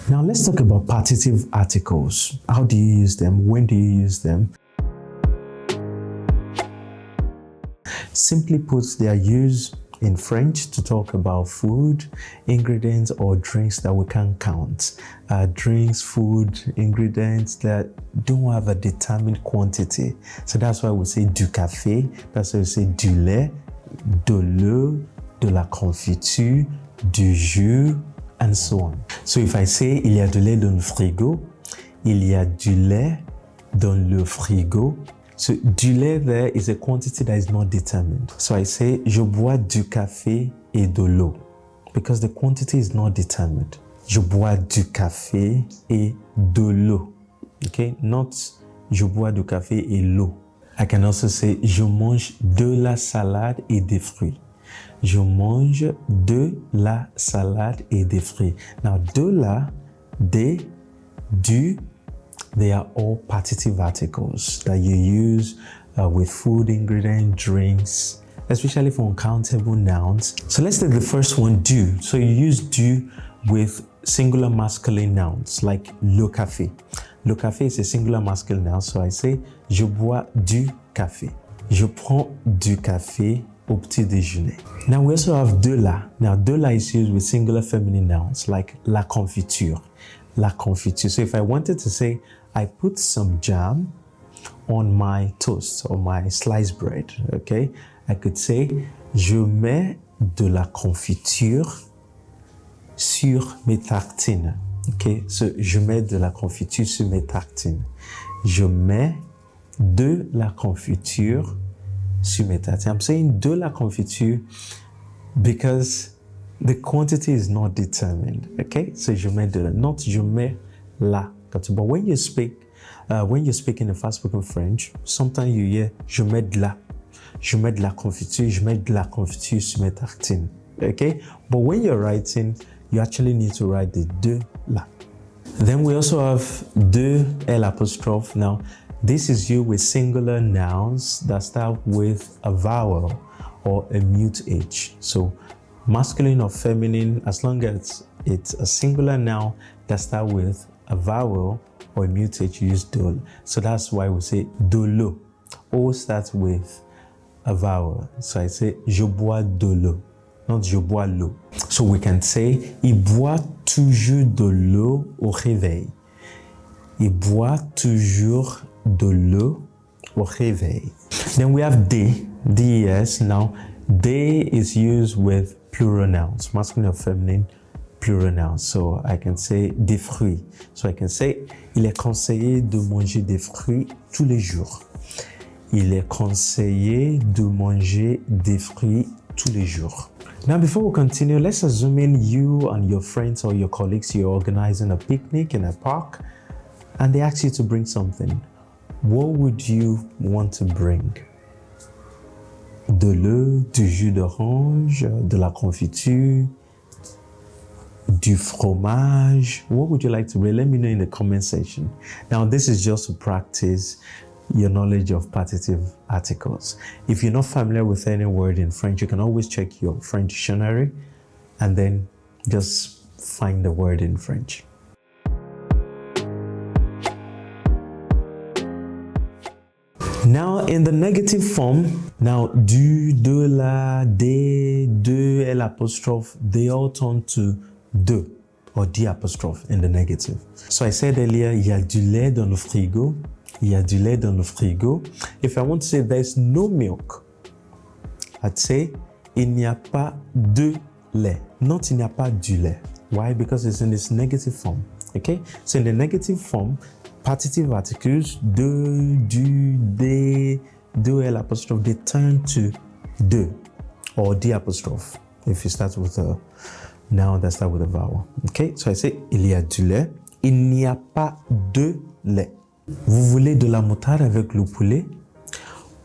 Now let's talk about partitive articles. How do you use them? When do you use them? Simply put, they are used in French to talk about food, ingredients, or drinks that we can't count. Drinks, food, ingredients that don't have a determined quantity. So that's why we say du café, that's why we say du lait, de l'eau, de la confiture, du jus, and so on. So if I say il y a du lait dans le frigo, il y a du lait dans le frigo. So du lait there is a quantity that is not determined. So I say je bois du café et de l'eau because the quantity is not determined. Je bois du café et de l'eau. Okay, not je bois du café et l'eau. I can also say je mange de la salade et des fruits. Je mange de la salade et des fruits. Now, de la, des, du, they are all partitive articles that you use with food, ingredients, drinks, especially for uncountable nouns. So let's take the first one, du. So you use du with singular masculine nouns like le café. Le café is a singular masculine noun, so I say je bois du café. Je prends du café au petit déjeuner. Now we also have de la. Now de la is used with singular feminine nouns like la confiture. La confiture. So if I wanted to say I put some jam on my toast or my sliced bread, okay, I could say je mets de la confiture sur mes tartines. Okay, so je mets de la confiture sur mes tartines. Je mets de la confiture sur mes tartines. I'm saying de la confiture because the quantity is not determined. Okay, so je mets de la, not je mets la. But when you speak in a fast-spoken French, sometimes you hear je mets de la. Je mets de la confiture. Je mets de la confiture sur mes tartines. Okay, but when you're writing, you actually need to write the de la. Then we also have de L apostrophe. Now, this is used with singular nouns that start with a vowel or a mute H. So masculine or feminine, as long as it's a singular noun that starts with a vowel or a mute H, you use de. So that's why we say de l'eau. O starts with a vowel. So I say je bois de l'eau, not je bois l'eau. So we can say il boit toujours de l'eau au réveil. Il boit toujours de l'eau au réveil. Then we have des, des. Now, des is used with plural nouns, masculine or feminine, plural nouns. So I can say des fruits. So I can say il est conseillé de manger des fruits tous les jours. Il est conseillé de manger des fruits tous les jours. Now, before we continue, let's assume you and your friends or your colleagues, you're organizing a picnic in a park and they ask you to bring something. What would you want to bring? De l'eau, du jus d'orange, de la confiture, du fromage. What would you like to bring? Let me know in the comment section. Now, this is just to practice your knowledge of partitive articles. If you're not familiar with any word in French, you can always check your French dictionary and then just find the word in French. Now, in the negative form, now du, de la, des, de, L apostrophe, they all turn to de or D apostrophe in the negative. So I said earlier, il y a du lait dans le frigo. Il y a du lait dans le frigo. If I want to say there's no milk, I'd say il n'y a pas de lait. Not il n'y a pas du lait. Why? Because it's in this negative form. Okay? So in the negative form, partitive articles, de, du, des, de, L apostrophe, they turn to de or D apostrophe if you start with a noun that starts with a vowel. Okay? So I say il y a du lait. Il n'y a pas de lait. Vous voulez de la moutarde avec le poulet?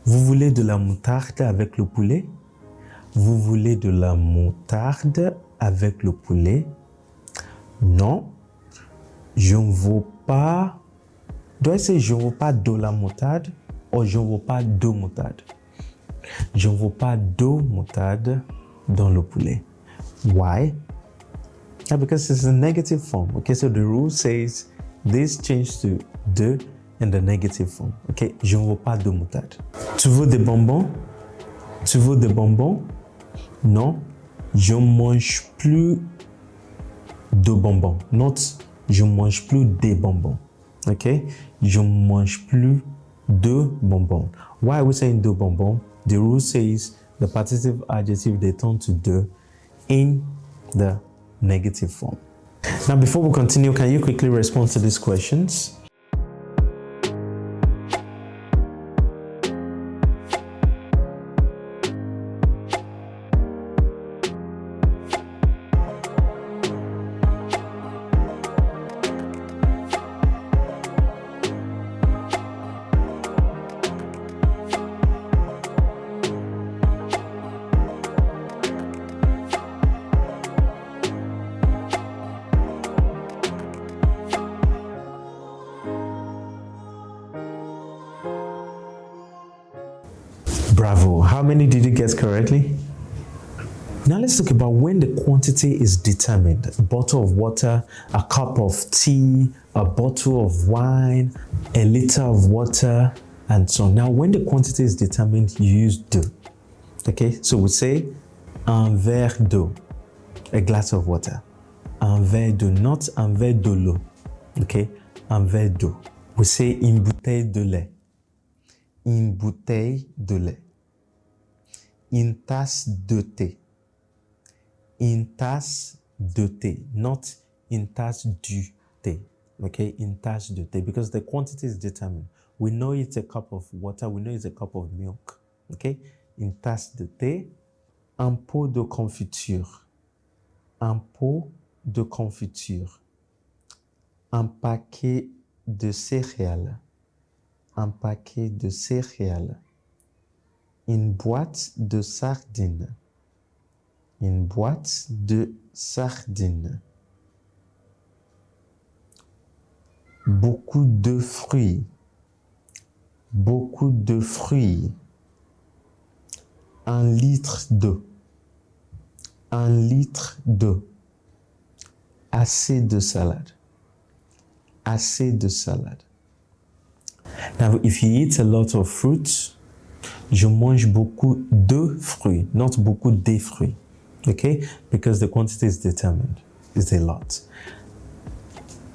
Vous voulez de la moutarde avec le poulet? Vous voulez de la moutarde avec le poulet? Non, je ne veux pas. Do I say je ne veux pas de la moutarde ou je ne veux pas de moutarde? Je ne veux pas de moutarde dans le poulet. Why? Because it's a negative form. Okay, so the rule says this change to de in the negative form. Okay, je ne veux pas de moutarde. Tu veux des bonbons? Tu veux des bonbons? Non, je ne mange plus de bonbons. Not je ne mange plus des bonbons. Okay, je ne mange plus de bonbons. Why are we saying de bonbons? The rule says the partitive adjective they turn to de in the negative form. Now, before we continue, can you quickly respond to these questions? Bravo. How many did you guess correctly? Now let's talk about when the quantity is determined. A bottle of water, a cup of tea, a bottle of wine, a liter of water, and so on. Now when the quantity is determined, you use de. Okay, so we say un verre d'eau, a glass of water. Un verre d'eau, not un verre de l'eau. Okay, un verre d'eau. We say une bouteille de lait. Une bouteille de lait. Une tasse de thé. Une tasse de thé, not une tasse du thé. Okay, une tasse de thé, because the quantity is determined. We know it's a cup of water, we know it's a cup of milk. Okay, une tasse de thé. Un pot de confiture. Un pot de confiture. Un paquet de céréales. Un paquet de céréales. Une boîte de sardines. Une boîte de sardines. Beaucoup de fruits. Beaucoup de fruits. Un litre d'eau. Un litre d'eau. Assez de salade. Assez de salade. Now, if you eat a lot of fruits, je mange beaucoup de fruits, not beaucoup des fruits. Okay? Because the quantity is determined. It's a lot.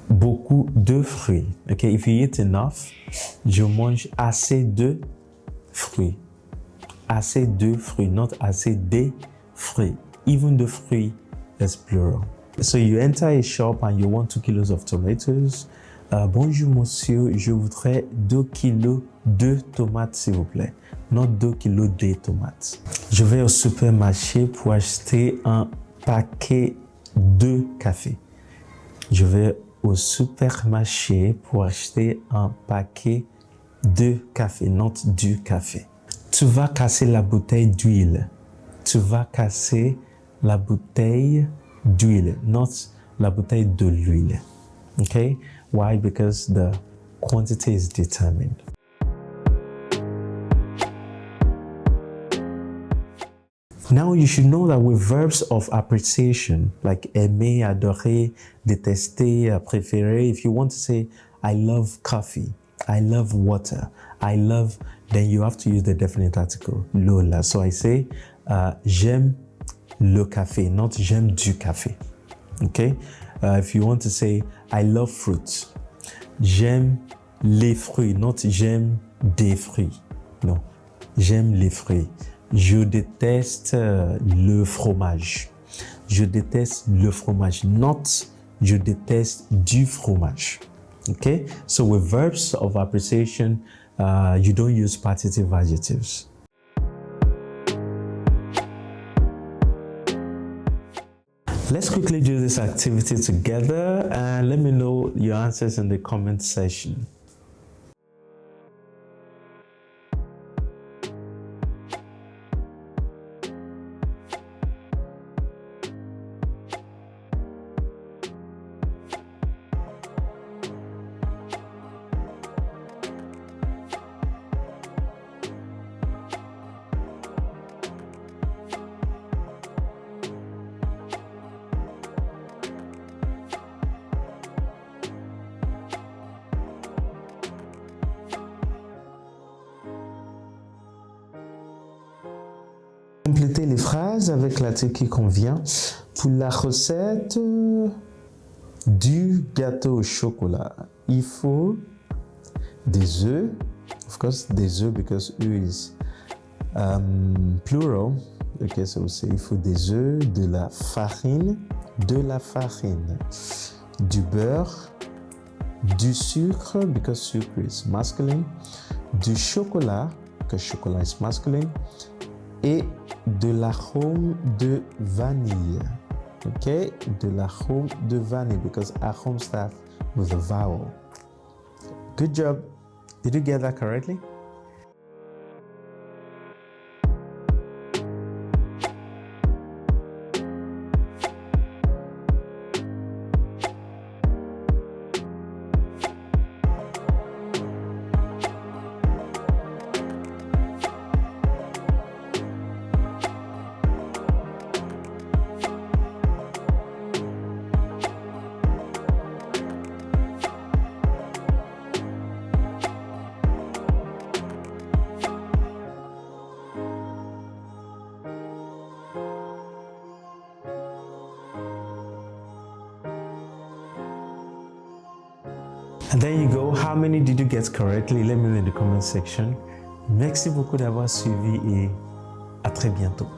Beaucoup de fruits. Okay? If you eat enough, je mange assez de fruits. Assez de fruits, not assez des fruits. Even the fruits is plural. So you enter a shop and you want 2 kilos of tomatoes. Bonjour monsieur, je voudrais 2 kilos de tomates s'il vous plaît. Not 2 kilos de tomates. Je vais au supermarché pour acheter un paquet de café. Je vais au supermarché pour acheter un paquet de café, not du café. Tu vas casser la bouteille d'huile. Tu vas casser la bouteille d'huile, not la bouteille de l'huile. Okay? Why? Because the quantity is determined. Now you should know that with verbs of appreciation, like aimer, adorer, détester, préférer, if you want to say, I love coffee, I love water, I love, then you have to use the definite article, Lola. So I say, j'aime le café, not j'aime du café. Okay? If you want to say, I love fruits, j'aime les fruits, not j'aime des fruits. No, j'aime les fruits. Je déteste le fromage. Je déteste le fromage, not je déteste du fromage. Okay? So with verbs of appreciation, you don't use partitive adjectives. Let's quickly do this activity together and let me know your answers in the comment section. les phrases avec l'article qui convient. Pour la recette du gâteau au chocolat, il faut des œufs. Of course, des œufs because œufs is plural. Okay, so il faut des œufs, de la farine, du beurre, du sucre because sucre is masculine, du chocolat because chocolat is masculine, et de l'arôme de vanille. Okay, de l'arôme de vanille because arôme starts with a vowel. Good job. Did you get that correctly? And there you go. How many did you get correctly? Let me know in the comment section. Merci beaucoup d'avoir suivi et à très bientôt.